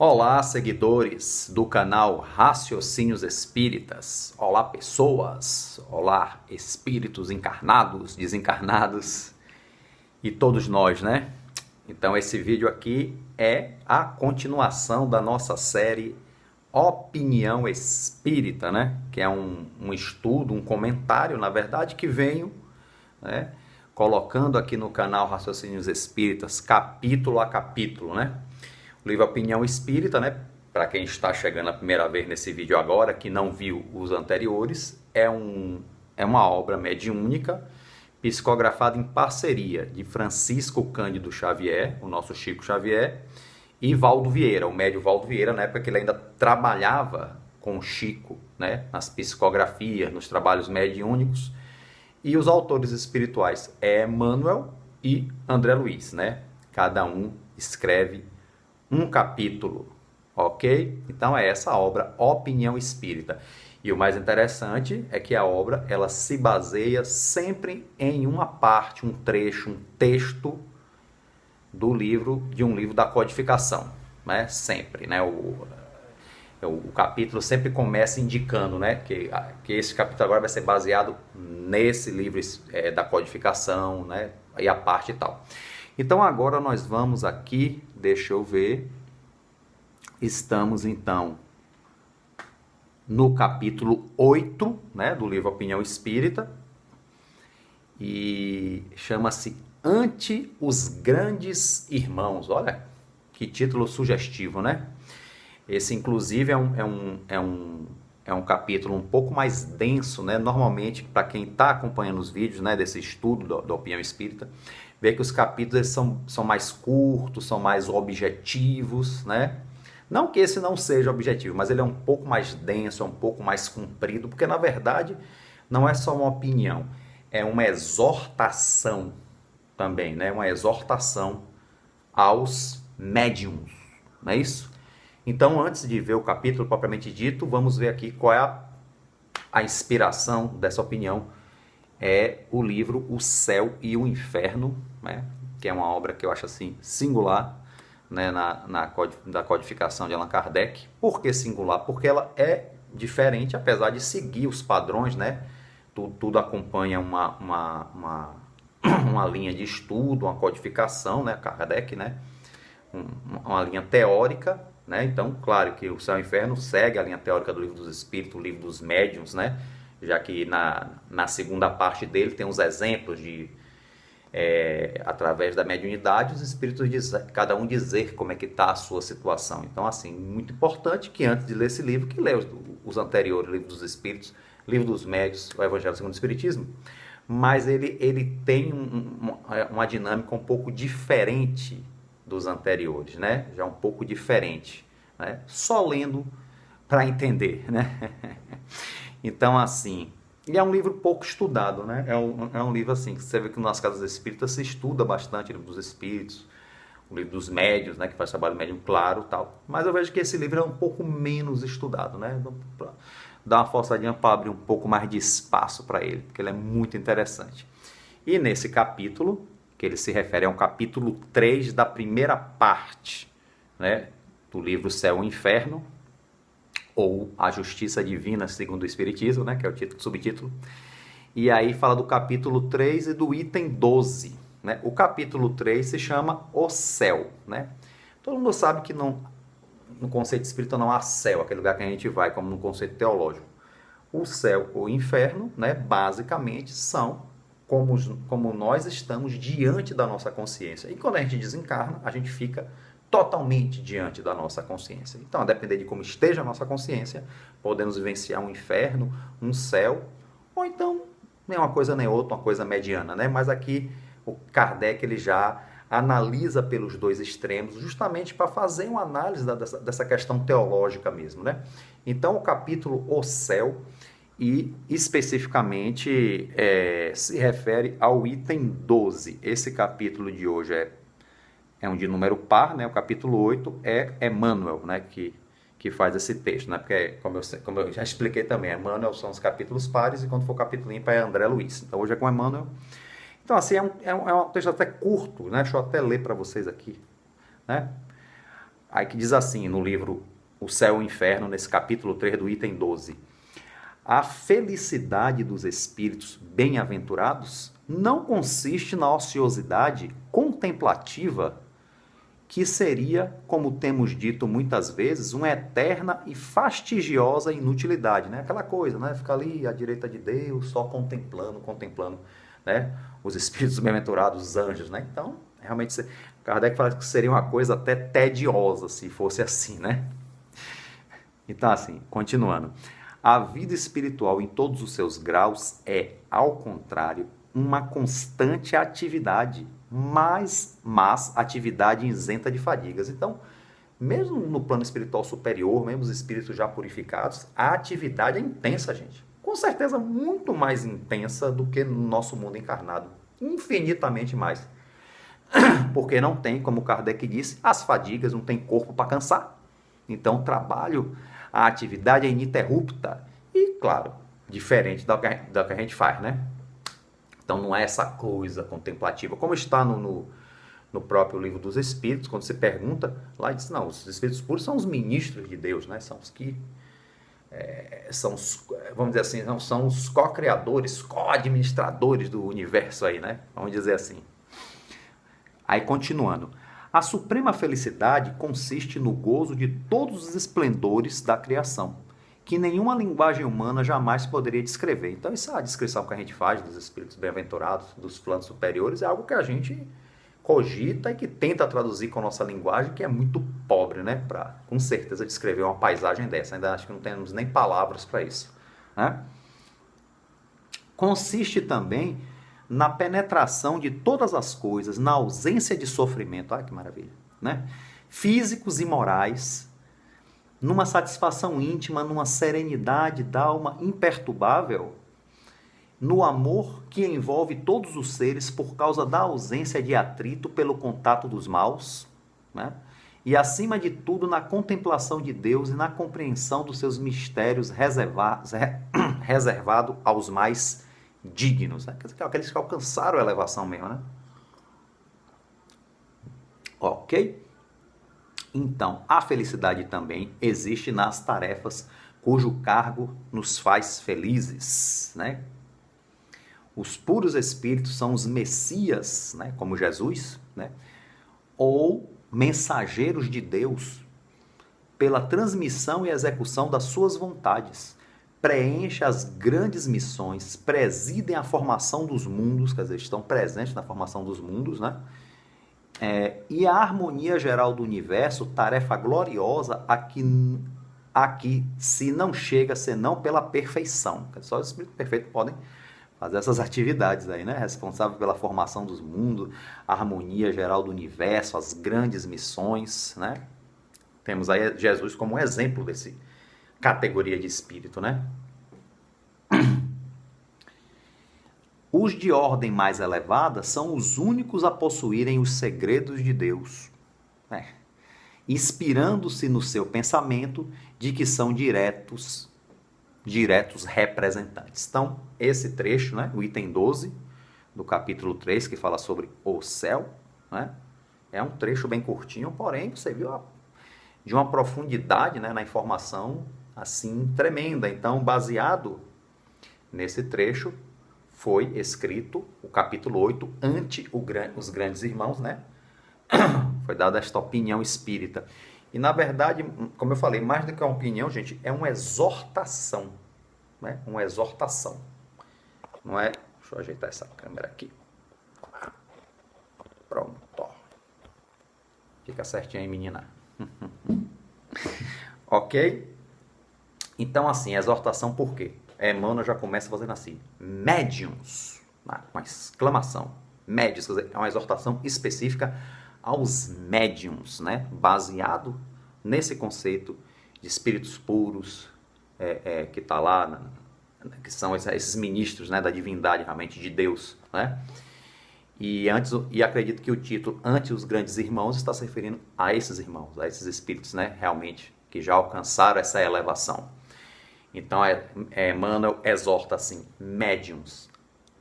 Olá, seguidores do canal Raciocínios Espíritas. Olá, pessoas. Olá, espíritos encarnados, desencarnados e todos nós, né? Então, esse vídeo aqui é a continuação da nossa série Opinião Espírita, né? Que é um estudo, um comentário, na verdade, que venho, né, colocando aqui no canal Raciocínios Espíritas, capítulo a capítulo, né? O livro Opinião Espírita, né, para quem está chegando a primeira vez nesse vídeo agora, que não viu os anteriores, é uma obra mediúnica, psicografada em parceria de Francisco Cândido Xavier, o nosso Chico Xavier, e Valdo Vieira, o médium Valdo Vieira, na época que ele ainda trabalhava com o Chico, né, nas psicografias, nos trabalhos mediúnicos, e os autores espirituais é Emmanuel e André Luiz, né? Cada um escreve um capítulo, ok? Então é essa obra, Opinião Espírita. E o mais interessante é que a obra, ela se baseia sempre em uma parte, um trecho, um texto do livro, de um livro da codificação, né? Sempre, né? O capítulo sempre começa indicando, né, que esse capítulo agora vai ser baseado nesse livro da codificação, né, e a parte e tal. Então agora nós vamos aqui, deixa eu ver, estamos então no capítulo 8, né, do livro Opinião Espírita, e chama-se Ante os Grandes Irmãos. Olha que título sugestivo, né? Esse inclusive é um capítulo um pouco mais denso, né? Normalmente, para quem está acompanhando os vídeos, né, desse estudo da Opinião Espírita, vê que os capítulos eles são mais curtos, são mais objetivos, né? Não que esse não seja objetivo, mas ele é um pouco mais denso, é um pouco mais comprido, porque na verdade não é só uma opinião, é uma exortação também, né? Uma exortação aos médiuns, não é isso? Então, antes de ver o capítulo propriamente dito, vamos ver aqui qual é a inspiração dessa opinião. É o livro O Céu e o Inferno, né? Que é uma obra que eu acho assim singular, né? Da codificação de Allan Kardec. Por que singular? Porque ela é diferente, apesar de seguir os padrões, né? Tudo acompanha uma linha de estudo, uma codificação, né? Kardec, né? Uma linha teórica, né? Então, claro que o Céu e o Inferno segue a linha teórica do Livro dos Espíritos, o Livro dos Médiuns, né? Já que na segunda parte dele tem os exemplos de, através da mediunidade, os espíritos, cada um dizer como é que está a sua situação. Então, assim, muito importante que antes de ler esse livro, que lê os anteriores, o Livro dos Espíritos, o Livro dos Médiuns, o Evangelho segundo o Espiritismo, mas ele tem uma dinâmica um pouco diferente dos anteriores, né? Já um pouco diferente, né? Só lendo para entender, né? Então, assim, e é um livro pouco estudado, né? É um livro, assim, que você vê que nas casas espíritas se estuda bastante o Livro dos Espíritos, o Livro dos Médiuns, né? Que faz trabalho médium claro, tal. Mas eu vejo que esse livro é um pouco menos estudado, né? Dá uma forçadinha para abrir um pouco mais de espaço para ele, porque ele é muito interessante. E nesse capítulo, que ele se refere a um capítulo 3 da primeira parte, né, do livro Céu e Inferno, ou A Justiça Divina segundo o Espiritismo, né, que é o subtítulo. E aí fala do capítulo 3 e do item 12. Né? O capítulo 3 se chama O Céu. Né? Todo mundo sabe que no conceito espírita não há céu, aquele lugar que a gente vai, como no conceito teológico. O céu ou o inferno, né, basicamente, são como nós estamos diante da nossa consciência. E quando a gente desencarna, a gente fica totalmente diante da nossa consciência. Então, a depender de como esteja a nossa consciência, podemos vivenciar um inferno, um céu, ou então nem uma coisa nem outra, uma coisa mediana, né? Mas aqui o Kardec ele já analisa pelos dois extremos, justamente para fazer uma análise dessa questão teológica mesmo, né? Então, o capítulo O Céu, e especificamente se refere ao item 12. Esse capítulo de hoje é um de número par, né? O capítulo 8 é Emmanuel, né? Que faz esse texto, né? Porque, como eu já expliquei também, Emmanuel são os capítulos pares, e quando for capítulo ímpar é André Luiz. Então hoje é com Emmanuel. Então, assim, é um texto até curto, né? Deixa eu até ler para vocês aqui, né? Aí que diz assim no livro O Céu e o Inferno, nesse capítulo 3 do item 12. A felicidade dos espíritos bem-aventurados não consiste na ociosidade contemplativa, que seria, como temos dito muitas vezes, uma eterna e fastidiosa inutilidade, né? Aquela coisa, né? Ficar ali à direita de Deus, só contemplando, né? Os espíritos bem-aventurados, os anjos, né? Então, realmente, Kardec fala que seria uma coisa até tediosa se fosse assim, né? Então, assim, continuando. A vida espiritual em todos os seus graus é, ao contrário, uma constante atividade, mas atividade isenta de fadigas. Então, mesmo no plano espiritual superior, mesmo os espíritos já purificados, a atividade é intensa, gente. Com certeza muito mais intensa do que no nosso mundo encarnado. Infinitamente mais. Porque não tem, como Kardec disse, as fadigas, não tem corpo para cansar. Então, o trabalho, a atividade é ininterrupta e, claro, diferente da que a gente faz, né? Então, não é essa coisa contemplativa. Como está no próprio Livro dos Espíritos, quando você pergunta, lá diz, não, os Espíritos puros são os ministros de Deus, né? São os que, vamos dizer assim, são os co-criadores, co-administradores do universo aí, né? Vamos dizer assim. Aí, continuando. A suprema felicidade consiste no gozo de todos os esplendores da criação, que nenhuma linguagem humana jamais poderia descrever. Então, essa descrição que a gente faz dos espíritos bem-aventurados, dos planos superiores, é algo que a gente cogita e que tenta traduzir com a nossa linguagem, que é muito pobre, né? Para, com certeza, descrever uma paisagem dessa. Ainda acho que não temos nem palavras para isso, né? Consiste também na penetração de todas as coisas, na ausência de sofrimento, olha que maravilha, né? Físicos e morais, numa satisfação íntima, numa serenidade d'alma imperturbável, no amor que envolve todos os seres por causa da ausência de atrito pelo contato dos maus, né? E acima de tudo na contemplação de Deus e na compreensão dos seus mistérios reservado aos mais dignos, né? Aqueles que alcançaram a elevação mesmo, né? Ok? Então, a felicidade também existe nas tarefas cujo cargo nos faz felizes, né? Os puros espíritos são os messias, né? Como Jesus, né? Ou mensageiros de Deus pela transmissão e execução das suas vontades. Preenchem as grandes missões, presidem a formação dos mundos, quer dizer, estão presentes na formação dos mundos, né? E a harmonia geral do universo, tarefa gloriosa a que se não chega senão pela perfeição. Só os espíritos perfeitos podem fazer essas atividades aí, né? Responsável pela formação dos mundos, a harmonia geral do universo, as grandes missões, né? Temos aí Jesus como um exemplo desse categoria de espírito, né? Os de ordem mais elevada são os únicos a possuírem os segredos de Deus, inspirando-se no seu pensamento de que são diretos representantes. Então, esse trecho, né, o item 12 do capítulo 3, que fala sobre o céu, né, é um trecho bem curtinho, porém, você viu de uma profundidade, né, na informação assim tremenda. Então, baseado nesse trecho, foi escrito o capítulo 8 ante os grandes irmãos, né? Foi dada esta opinião espírita. E, na verdade, como eu falei, mais do que uma opinião, gente, é uma exortação, né? Uma exortação. Não é... Deixa eu ajeitar essa câmera aqui. Pronto. Fica certinho aí, menina. Ok? Então, assim, exortação por quê? Emmanuel já começa fazendo assim, médiuns, com exclamação, médiuns, quer dizer, é uma exortação específica aos médiuns, né? Baseado nesse conceito de espíritos puros, que está lá, que são esses ministros, né, da divindade, realmente, de Deus, né? E acredito que o título Ante os Grandes Irmãos está se referindo a esses irmãos, a esses espíritos, né, realmente, que já alcançaram essa elevação. Então, Emmanuel exorta assim, médiuns,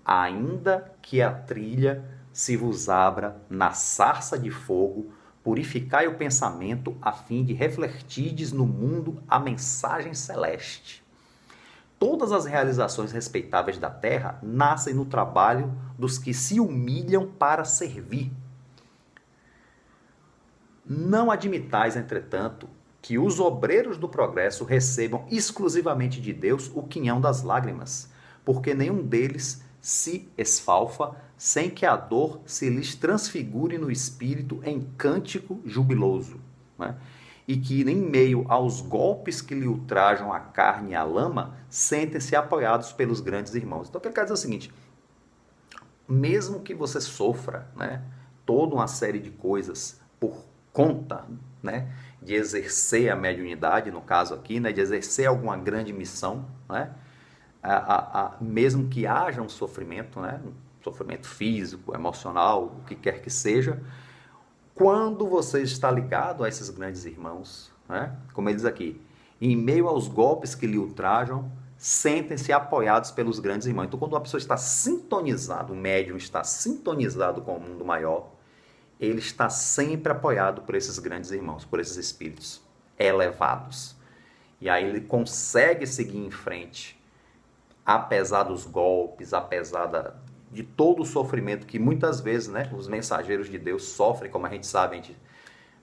ainda que a trilha se vos abra na sarça de fogo Purificai o pensamento a fim de refletirdes no mundo a mensagem celeste. Todas as realizações respeitáveis da terra nascem no trabalho dos que se humilham para servir. Não admitais, entretanto, que os obreiros do progresso recebam exclusivamente de Deus o quinhão das lágrimas, porque nenhum deles se esfalfa sem que a dor se lhes transfigure no espírito em cântico jubiloso, né? E que, em meio aos golpes que lhe ultrajam a carne e a lama, sentem-se apoiados pelos grandes irmãos. Então, o que ele quer dizer é o seguinte: mesmo que você sofra, né, toda uma série de coisas por conta, né, de exercer a mediunidade, no caso aqui, né, de exercer alguma grande missão, né, mesmo que haja um sofrimento, né, um sofrimento físico, emocional, o que quer que seja, quando você está ligado a esses grandes irmãos, né, como ele diz aqui, em meio aos golpes que lhe ultrajam, sentem-se apoiados pelos grandes irmãos. Então, quando uma pessoa está sintonizada, o médium está sintonizado com o mundo maior, ele está sempre apoiado por esses grandes irmãos, por esses espíritos elevados. E aí ele consegue seguir em frente, apesar dos golpes, apesar de todo o sofrimento que muitas vezes, né, os mensageiros de Deus sofrem, como a gente sabe, a gente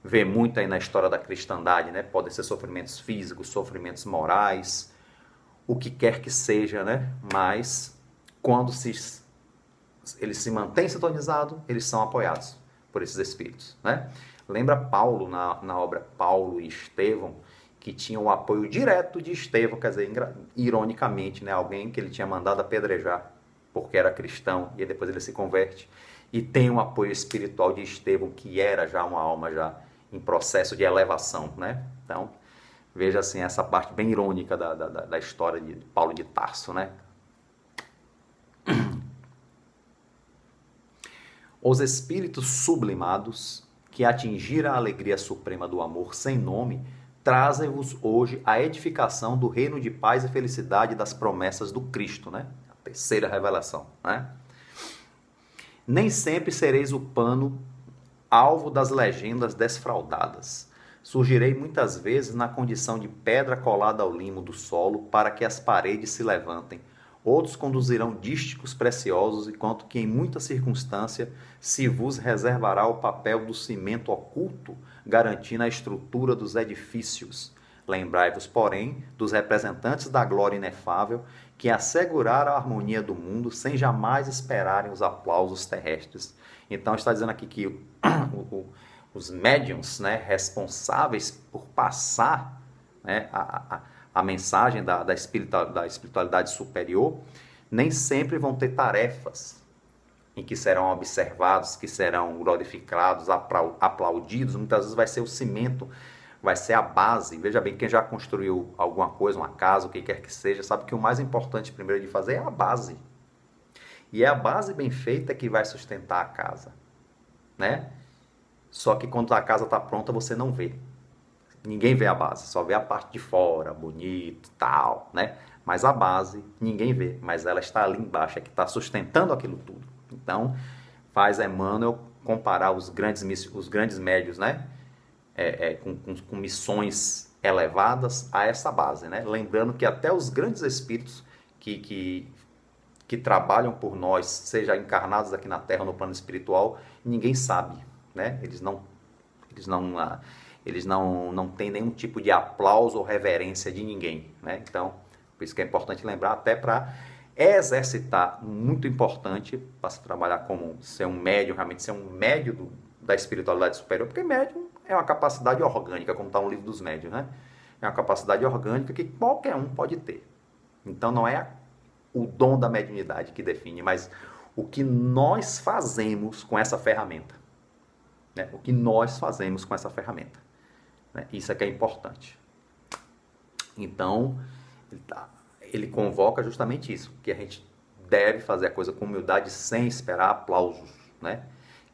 vê muito aí na história da cristandade, né? Podem ser sofrimentos físicos, sofrimentos morais, o que quer que seja, né? Mas quando eles se mantêm sintonizados, eles são apoiados por esses espíritos, né? Lembra Paulo, na obra Paulo e Estevão, que tinha o apoio direto de Estevão, quer dizer, ironicamente, né? Alguém que ele tinha mandado apedrejar porque era cristão, e depois ele se converte, e tem um apoio espiritual de Estevão, que era já uma alma já em processo de elevação, né? Então, veja assim, essa parte bem irônica da história de Paulo de Tarso, né? Os espíritos sublimados, que atingiram a alegria suprema do amor sem nome, trazem-vos hoje a edificação do reino de paz e felicidade das promessas do Cristo, né? A terceira revelação, né? Nem sempre sereis o pano alvo das legendas desfraudadas. Surgirei muitas vezes na condição de pedra colada ao limo do solo para que as paredes se levantem. Outros conduzirão dísticos preciosos, enquanto que em muita circunstância se vos reservará o papel do cimento oculto, garantindo a estrutura dos edifícios. Lembrai-vos, porém, dos representantes da glória inefável, que asseguraram a harmonia do mundo sem jamais esperarem os aplausos terrestres. Então está dizendo aqui que os médiuns, né, responsáveis por passar, né, a mensagem da espiritualidade superior, nem sempre vão ter tarefas em que serão observados, que serão glorificados, aplaudidos. Muitas vezes vai ser o cimento, vai ser a base. Veja bem, quem já construiu alguma coisa, uma casa, o que quer que seja, sabe que o mais importante primeiro de fazer é a base. E é a base bem feita que vai sustentar a casa, né? Só que quando a casa está pronta, você não vê. Ninguém vê a base, só vê a parte de fora, bonito, tal, né? Mas a base, ninguém vê, mas ela está ali embaixo, é que está sustentando aquilo tudo. Então, faz Emmanuel comparar os grandes médios, né? Com missões elevadas a essa base, né? Lembrando que até os grandes espíritos que trabalham por nós, seja encarnados aqui na Terra, no plano espiritual, ninguém sabe, né? Eles não têm nenhum tipo de aplauso ou reverência de ninguém, né? Então, por isso que é importante lembrar, até para exercitar, muito importante para se trabalhar como ser um médium, realmente ser um médium da espiritualidade superior, porque médium é uma capacidade orgânica, como está no livro dos médiuns, né? É uma capacidade orgânica que qualquer um pode ter. Então, não é o dom da mediunidade que define, mas o que nós fazemos com essa ferramenta. Né? O que nós fazemos com essa ferramenta. Né? Isso é que é importante. Então, ele convoca justamente isso, que a gente deve fazer a coisa com humildade sem esperar aplausos, né?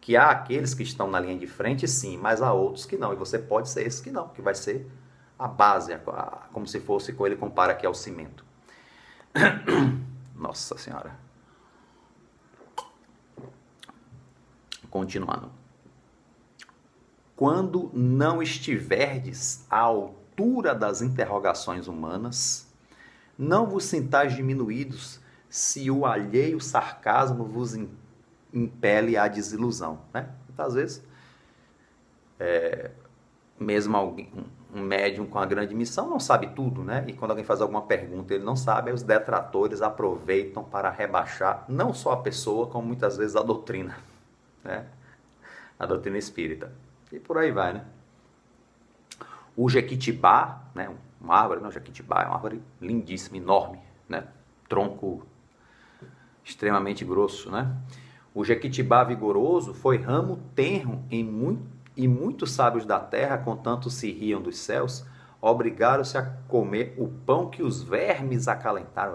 Que há aqueles que estão na linha de frente, sim, mas há outros que não, e você pode ser esse que não, que vai ser a base, como se fosse, como ele compara aqui ao cimento. Nossa Senhora. Continuando. quando não estiverdes à altura das interrogações humanas, não vos sintais diminuídos se o alheio sarcasmo vos impele à desilusão. Né? Muitas vezes, mesmo um médium com a grande missão não sabe tudo, né? E quando alguém faz alguma pergunta e ele não sabe, aí os detratores aproveitam para rebaixar não só a pessoa, como muitas vezes a doutrina, né? A doutrina espírita. E por aí vai, né? O jequitibá, né? Uma árvore, não, jequitibá é uma árvore lindíssima, enorme, né? Tronco extremamente grosso, né? O jequitibá vigoroso foi ramo tenro e muitos sábios da terra, contanto se riam dos céus, obrigaram-se a comer o pão que os vermes acalentaram,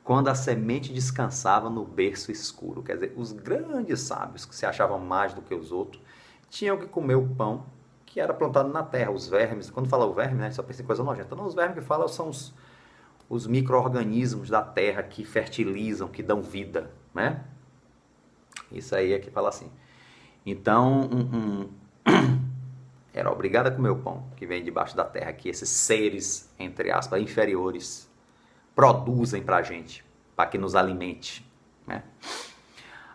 quando a semente descansava no berço escuro. Quer dizer, os grandes sábios, que se achavam mais do que os outros, tinham que comer o pão que era plantado na terra. Os vermes, quando fala o verme, né, só pensa em coisa nojenta. Não, os vermes que falam são os micro-organismos da terra que fertilizam, que dão vida, né? Isso aí é que fala assim. Então, era obrigado a comer o pão que vem debaixo da terra, que esses seres, entre aspas, inferiores, produzem para a gente, para que nos alimente. Né?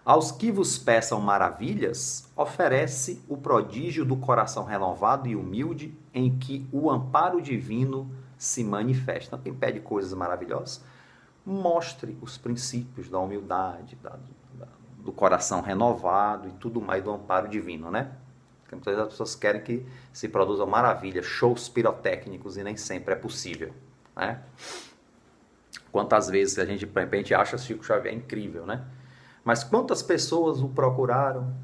Aos que vos peçam maravilhas, oferece o prodígio do coração renovado e humilde, em que o amparo divino se manifesta. Quem pede coisas maravilhosas, mostre os princípios da humildade, do coração renovado e tudo mais do amparo divino, né? Porque muitas vezes as pessoas querem que se produzam maravilhas, shows pirotécnicos, e nem sempre é possível, né? Quantas vezes a gente, de repente, acha Chico Xavier incrível, né? Mas quantas pessoas o procuraram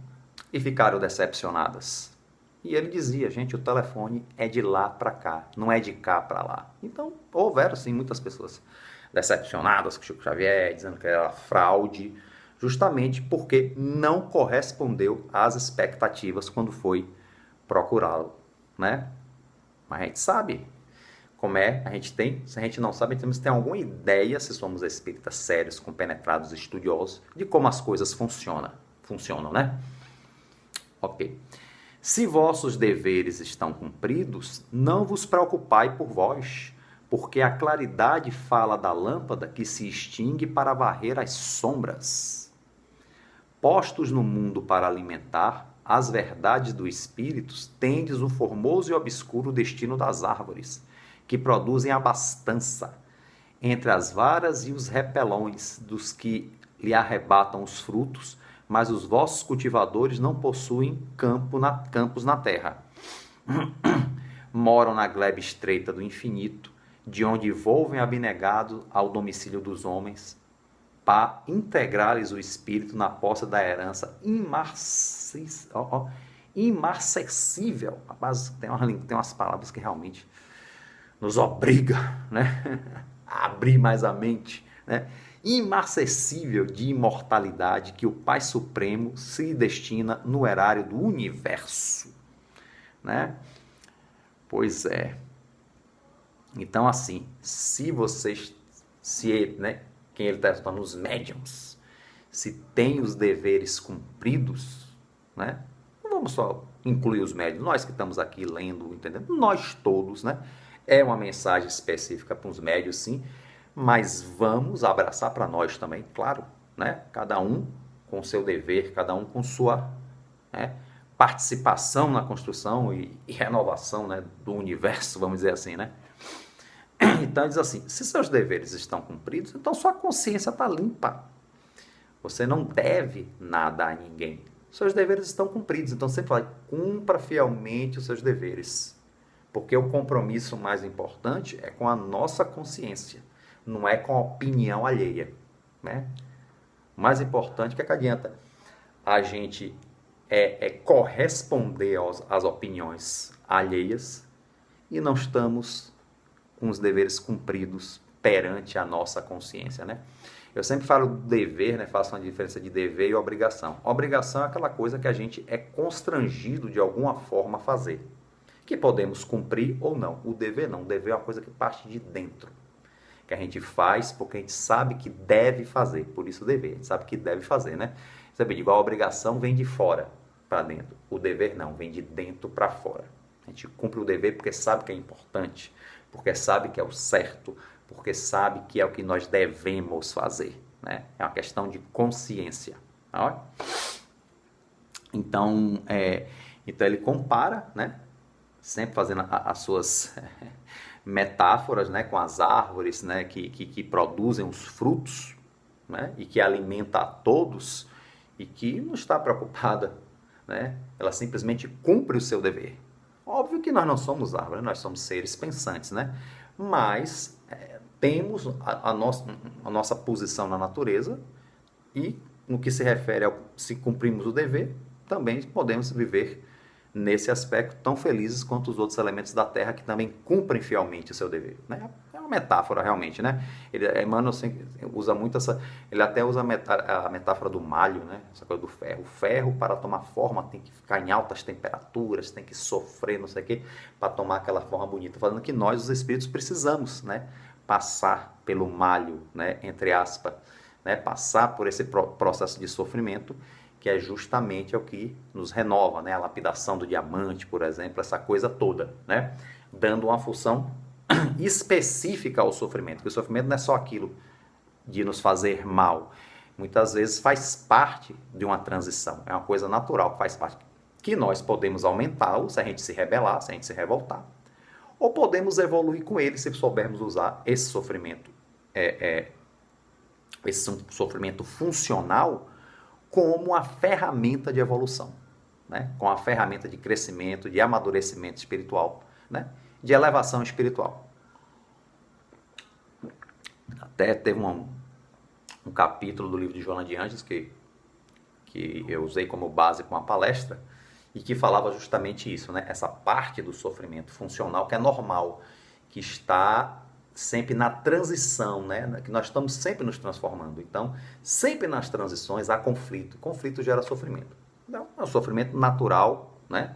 e ficaram decepcionadas? E ele dizia, gente, o telefone é de lá para cá, não é de cá para lá. Então, houveram, sim, muitas pessoas decepcionadas com Chico Xavier, dizendo que era fraude, justamente porque não correspondeu às expectativas quando foi procurá-lo, né? Mas a gente sabe como é, se a gente não sabe, temos que ter alguma ideia, se somos espíritas sérios, compenetrados, estudiosos, de como as coisas funcionam, né? Ok. Se vossos deveres estão cumpridos, não vos preocupai por vós, porque a claridade fala da lâmpada que se extingue para varrer as sombras. Postos no mundo para alimentar as verdades do espírito, tendes o formoso e obscuro destino das árvores, que produzem abastança, entre as varas e os repelões dos que lhe arrebatam os frutos, mas os vossos cultivadores não possuem campos na terra. Moram na glebe estreita do infinito, de onde volvem abnegados ao domicílio dos homens, para integrar-lhes o espírito na posse da herança imarcessível. Rapaz, tem umas palavras que realmente nos obriga, né, a abrir mais a mente, né? Imarcessível de imortalidade que o Pai Supremo se destina no erário do universo, né? Pois é. Então, assim, né, quem ele está falando, os médiums, se tem os deveres cumpridos, né? Não vamos só incluir os médiums, nós que estamos aqui lendo, entendendo, nós todos, né? É uma mensagem específica para os médios, sim, mas vamos abraçar para nós também, claro, né? Cada um com seu dever, cada um com sua, né, participação na construção e renovação, né, do universo, vamos dizer assim, né? Então, diz assim, se seus deveres estão cumpridos, então sua consciência está limpa. Você não deve nada a ninguém. Seus deveres estão cumpridos, então sempre fala, cumpra fielmente os seus deveres. Porque o compromisso mais importante é com a nossa consciência, não é com a opinião alheia, né? O mais importante é que adianta a gente corresponder às opiniões alheias e não estamos com os deveres cumpridos perante a nossa consciência, né? Eu sempre falo do dever, né? Faço uma diferença de dever e obrigação. Obrigação é aquela coisa que a gente é constrangido de alguma forma a fazer, que podemos cumprir ou não. O dever não. O dever é uma coisa que parte de dentro, que a gente faz porque a gente sabe que deve fazer. Por isso o dever, a gente sabe que deve fazer, né? Sabe, igual a obrigação vem de fora, para dentro. O dever não, vem de dentro para fora. A gente cumpre o dever porque sabe que é importante, porque sabe que é o certo, porque sabe que é o que nós devemos fazer, né? É uma questão de consciência. Tá? Então ele compara, né? Sempre fazendo as suas metáforas, né? Com as árvores, né? Que produzem os frutos, né? E que alimenta a todos e que não está preocupada, né? Ela simplesmente cumpre o seu dever. Óbvio que nós não somos árvores, nós somos seres pensantes, né? Mas temos a nossa posição na natureza e no que se refere ao se cumprimos o dever, também podemos viver nesse aspecto tão felizes quanto os outros elementos da Terra que também cumprem fielmente o seu dever, né? É uma metáfora realmente, né? Emmanuel usa muito ele até usa a metáfora do malho, né? Essa coisa do ferro. O ferro, para tomar forma, tem que ficar em altas temperaturas, tem que sofrer, não sei o quê, para tomar aquela forma bonita, falando que nós, os espíritos, precisamos, né? Passar pelo malho, né? Entre aspas, né? Passar por esse processo de sofrimento, que é justamente o que nos renova, né? A lapidação do diamante, por exemplo, essa coisa toda, né? Dando uma função específica ao sofrimento, porque o sofrimento não é só aquilo de nos fazer mal, muitas vezes faz parte de uma transição, é uma coisa natural, faz parte, que nós podemos aumentá-lo se a gente se rebelar, se a gente se revoltar, ou podemos evoluir com ele se soubermos usar esse sofrimento, esse sofrimento funcional, como a ferramenta de evolução, né? Com a ferramenta de crescimento, de amadurecimento espiritual, né? De elevação espiritual. Até teve um capítulo do livro de Joana de Anjos que eu usei como base para uma palestra e que falava justamente isso, né? Essa parte do sofrimento funcional que é normal, que está sempre na transição, né? Que nós estamos sempre nos transformando. Então, sempre nas transições há conflito. Conflito gera sofrimento. Então, é um sofrimento natural, né?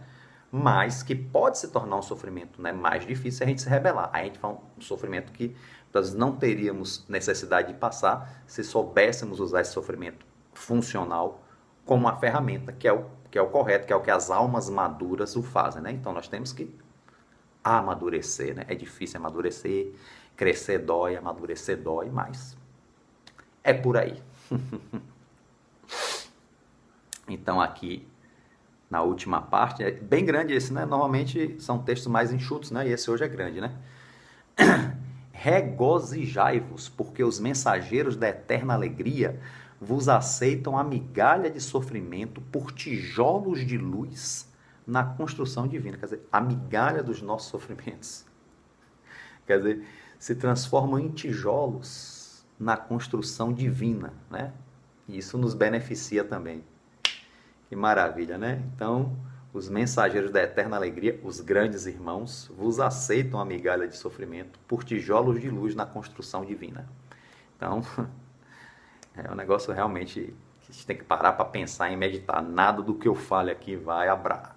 Mas que pode se tornar um sofrimento, né, mais difícil se a gente se rebelar. Aí a gente fala um sofrimento que nós não teríamos necessidade de passar se soubéssemos usar esse sofrimento funcional como uma ferramenta, que é o correto, que é o que as almas maduras o fazem, né? Então, nós temos que amadurecer, né? É difícil amadurecer, crescer dói, amadurecer dói, mas é por aí. Então aqui, na última parte, é bem grande esse, né? Normalmente são textos mais enxutos, né? E esse hoje é grande, né? Regozijai-vos, porque os mensageiros da eterna alegria vos aceitam a migalha de sofrimento por tijolos de luz na construção divina. Quer dizer, a migalha dos nossos sofrimentos. Quer dizer, se transformam em tijolos na construção divina, né? E isso nos beneficia também. Que maravilha, né? Então, os mensageiros da eterna alegria, os grandes irmãos, vos aceitam a migalha de sofrimento por tijolos de luz na construção divina. Então, é um negócio realmente que a gente tem que parar para pensar e meditar. Nada do que eu fale aqui vai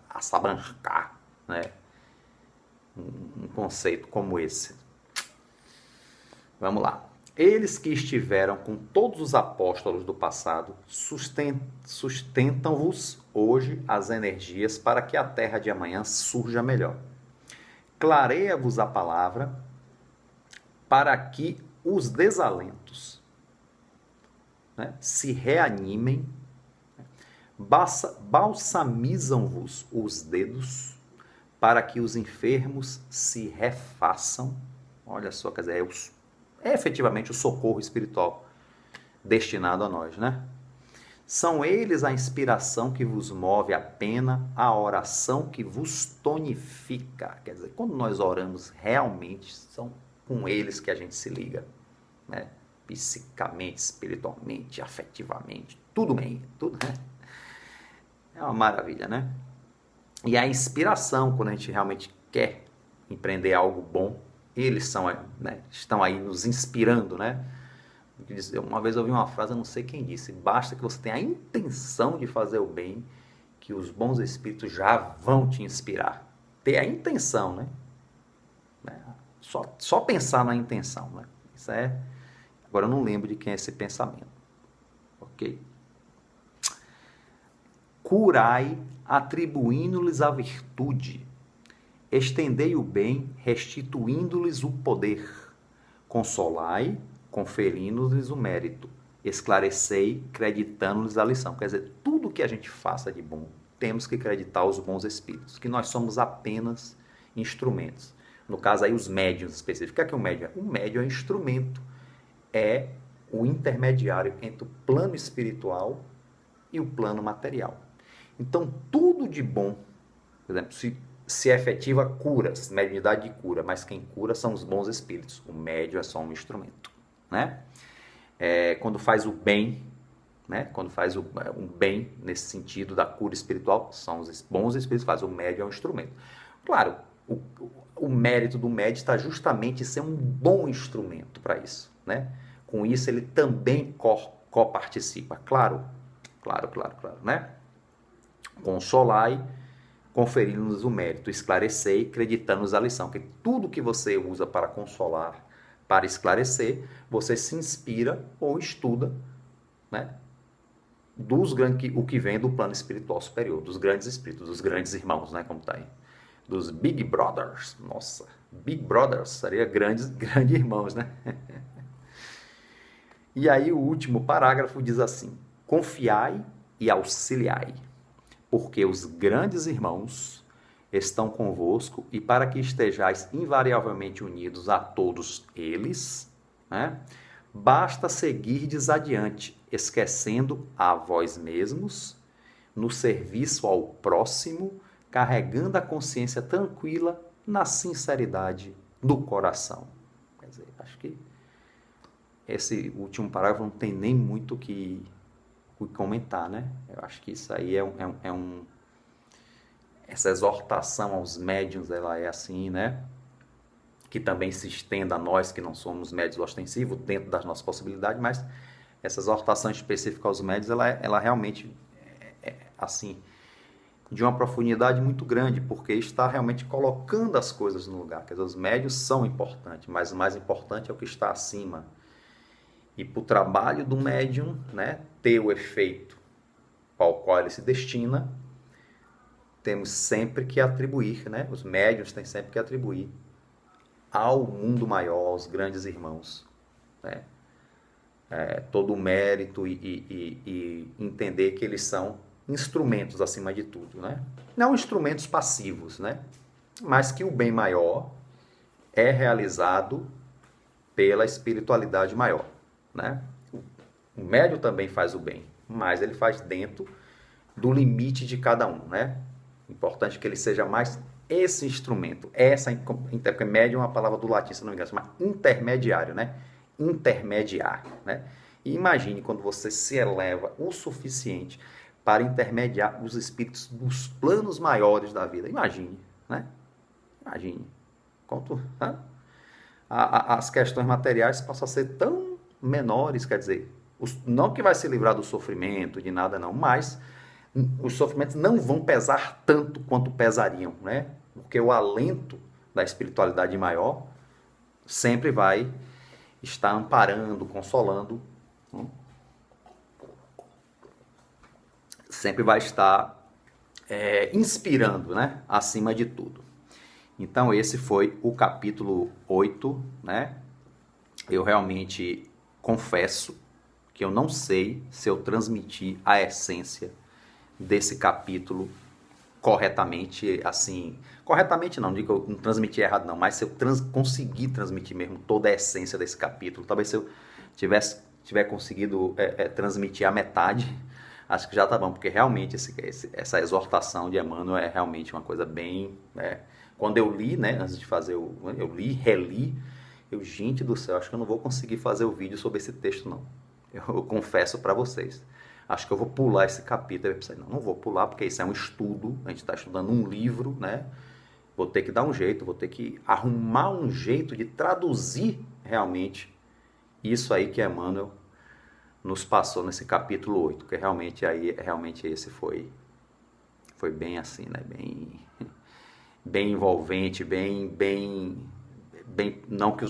assabancar, né? Um conceito como esse. Vamos lá. Eles que estiveram com todos os apóstolos do passado sustentam-vos hoje as energias para que a terra de amanhã surja melhor. Clareia-vos a palavra para que os desalentos, né, se reanimem, balsamizam-vos os dedos para que os enfermos se refaçam. Olha só, quer dizer, é efetivamente o socorro espiritual destinado a nós, né? São eles a inspiração que vos move a pena, a oração que vos tonifica. Quer dizer, quando nós oramos realmente, são com eles que a gente se liga, né? Psicamente, espiritualmente, afetivamente, tudo bem, tudo, né? É uma maravilha, né? E a inspiração, quando a gente realmente quer empreender algo bom, eles são, né, estão aí nos inspirando, né? Uma vez eu ouvi uma frase, eu não sei quem disse, basta que você tenha a intenção de fazer o bem, que os bons espíritos já vão te inspirar. Ter a intenção, né? Só pensar na intenção, né? Isso é... Agora eu não lembro de quem é esse pensamento. Ok? Curai atribuindo-lhes a virtude. Estendei o bem, restituindo-lhes o poder. Consolai, conferindo-lhes o mérito. Esclarecei, creditando-lhes a lição. Quer dizer, tudo que a gente faça de bom, temos que acreditar aos bons espíritos, que nós somos apenas instrumentos. No caso aí, os médiuns específicos. O que é que o médium é? O médium é um instrumento, é o intermediário entre o plano espiritual e o plano material. Então, tudo de bom, por exemplo, se efetiva curas, mediunidade de cura, mas quem cura são os bons espíritos. O médium é só um instrumento, né? Quando faz o bem, né? Quando faz um bem nesse sentido da cura espiritual, são os bons espíritos que fazem. O médium é um instrumento. Claro, o mérito do médium está justamente em ser um bom instrumento para isso, né? Com isso ele também coparticipa. Claro, né? Consolai, conferindo-nos o mérito, esclarecei, acreditando-nos a lição. Que tudo que você usa para consolar, para esclarecer, você se inspira ou estuda, né? O que vem do plano espiritual superior, dos grandes espíritos, dos grandes irmãos, né? Como está aí. Dos Big Brothers. Nossa, Big Brothers seria grandes irmãos, né? E aí o último parágrafo diz assim: confiai e auxiliai, porque os grandes irmãos estão convosco, e para que estejais invariavelmente unidos a todos eles, né, basta seguirdes adiante, esquecendo a vós mesmos, no serviço ao próximo, carregando a consciência tranquila na sinceridade do coração. Quer dizer, acho que esse último parágrafo não tem nem muito o que comentar, né? Eu acho que isso aí essa exortação aos médiuns, ela é assim, né? Que também se estenda a nós que não somos médiuns ostensivos, dentro das nossas possibilidades, mas essa exortação específica aos médiuns, ela realmente assim, de uma profundidade muito grande, porque está realmente colocando as coisas no lugar. Quer dizer, os médiuns são importantes, mas o mais importante é o que está acima. E para o trabalho do médium, né, ter o efeito ao qual ele se destina, temos sempre que atribuir, né, os médiuns têm sempre que atribuir ao mundo maior, aos grandes irmãos, né, todo o mérito e entender que eles são instrumentos acima de tudo, né? Não instrumentos passivos, né? Mas que o bem maior é realizado pela espiritualidade maior, né? O médium também faz o bem, mas ele faz dentro do limite de cada um, né? Importante que ele seja mais esse instrumento, porque médium é uma palavra do latim, se não me engano, se chama intermediário, né? Intermediar, né? E imagine quando você se eleva o suficiente para intermediar os espíritos dos planos maiores da vida. Imagine, né? Imagine. Né? As questões materiais passam a ser tão menores, quer dizer, não que vai se livrar do sofrimento, de nada não, mas os sofrimentos não vão pesar tanto quanto pesariam, né? Porque o alento da espiritualidade maior sempre vai estar amparando, consolando, né? Sempre vai estar inspirando, né? Acima de tudo. Então esse foi o capítulo 8, né? Eu realmente confesso que eu não sei se eu transmiti a essência desse capítulo corretamente, assim, corretamente não, digo que eu não transmiti errado não, mas se eu consegui transmitir mesmo toda a essência desse capítulo, talvez se eu tiver conseguido transmitir a metade, acho que já tá bom, porque realmente essa exortação de Emmanuel é realmente uma coisa bem... quando eu li, né, antes de fazer eu li, reli, gente do céu, acho que eu não vou conseguir fazer o vídeo sobre esse texto não. Eu confesso para vocês. Acho que eu vou pular esse capítulo. Eu pensei, não vou pular, porque isso é um estudo, a gente está estudando um livro, né? Vou ter que dar um jeito, vou ter que arrumar um jeito de traduzir realmente isso aí que Emmanuel nos passou nesse capítulo 8, que realmente esse foi bem assim, né? Bem envolvente, bem não que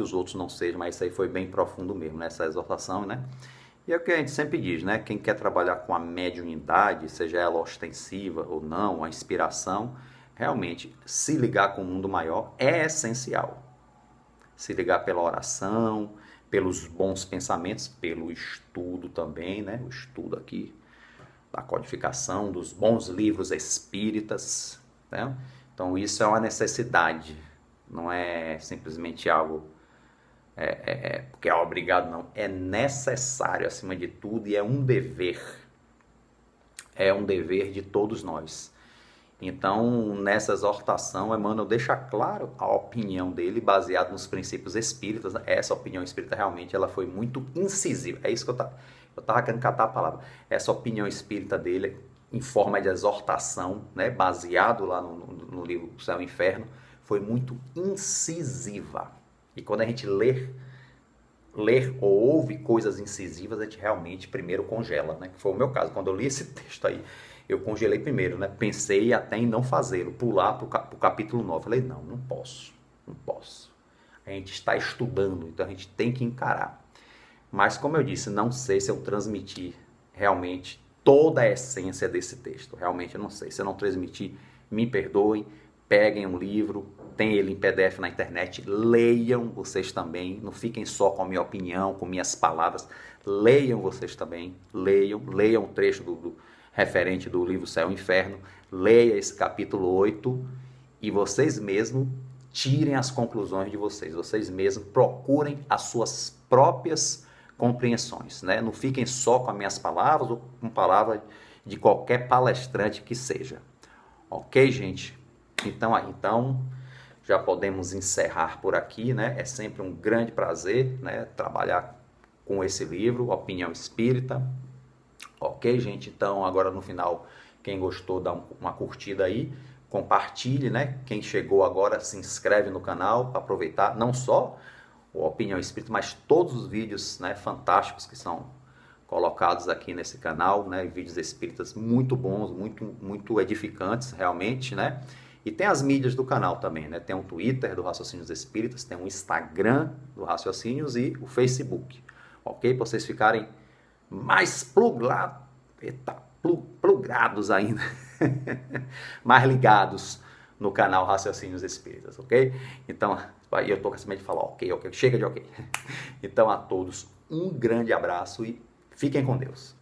os outros não sejam, mas isso aí foi bem profundo mesmo, né? Essa exortação, né? E é o que a gente sempre diz, né? Quem quer trabalhar com a mediunidade, seja ela ostensiva ou não, a inspiração, realmente se ligar com o mundo maior é essencial. Se ligar pela oração, pelos bons pensamentos, pelo estudo também, né? O estudo aqui da codificação, dos bons livros espíritas, né? Então isso é uma necessidade, não é simplesmente algo porque é obrigado, não. É necessário acima de tudo e é um dever. É um dever de todos nós. Então, nessa exortação, Emmanuel deixa claro a opinião dele baseada nos princípios espíritas. Essa opinião espírita realmente ela foi muito incisiva. É isso que eu estava querendo catar a palavra. Essa opinião espírita dele, em forma de exortação, né, baseado lá no livro Céu e Inferno, foi muito incisiva. E quando a gente ler ou ouve coisas incisivas, a gente realmente primeiro congela, né? Que foi o meu caso. Quando eu li esse texto aí, eu congelei primeiro, né? Pensei até em não fazê-lo, pular para o capítulo 9. Falei, não posso. A gente está estudando, então a gente tem que encarar. Mas, como eu disse, não sei se eu transmiti realmente toda a essência desse texto. Realmente eu não sei. Se eu não transmitir, me perdoem. Peguem um livro, tem ele em PDF na internet, leiam vocês também, não fiquem só com a minha opinião, com minhas palavras, leiam vocês também, leiam o trecho referente do livro Céu e Inferno, leia esse capítulo 8 e vocês mesmos tirem as conclusões de vocês mesmos procurem as suas próprias compreensões, né? Não fiquem só com as minhas palavras ou com palavras de qualquer palestrante que seja. Ok, gente? Então, já podemos encerrar por aqui, né? É sempre um grande prazer, né, trabalhar com esse livro, Opinião Espírita. Ok, gente? Então, agora no final, quem gostou, dá uma curtida aí, compartilhe, né? Quem chegou agora, se inscreve no canal para aproveitar, não só o Opinião Espírita, mas todos os vídeos, né, fantásticos que são colocados aqui nesse canal, né? Vídeos espíritas muito bons, muito edificantes, realmente, né? E tem as mídias do canal também, né? Tem um Twitter do Raciocínios Espíritas, tem um Instagram do Raciocínios e o Facebook, ok? Para vocês ficarem mais plugados ainda, mais ligados no canal Raciocínios Espíritas, ok? Então, aí eu estou com essa mente de falar ok, chega de ok. Então a todos um grande abraço e fiquem com Deus.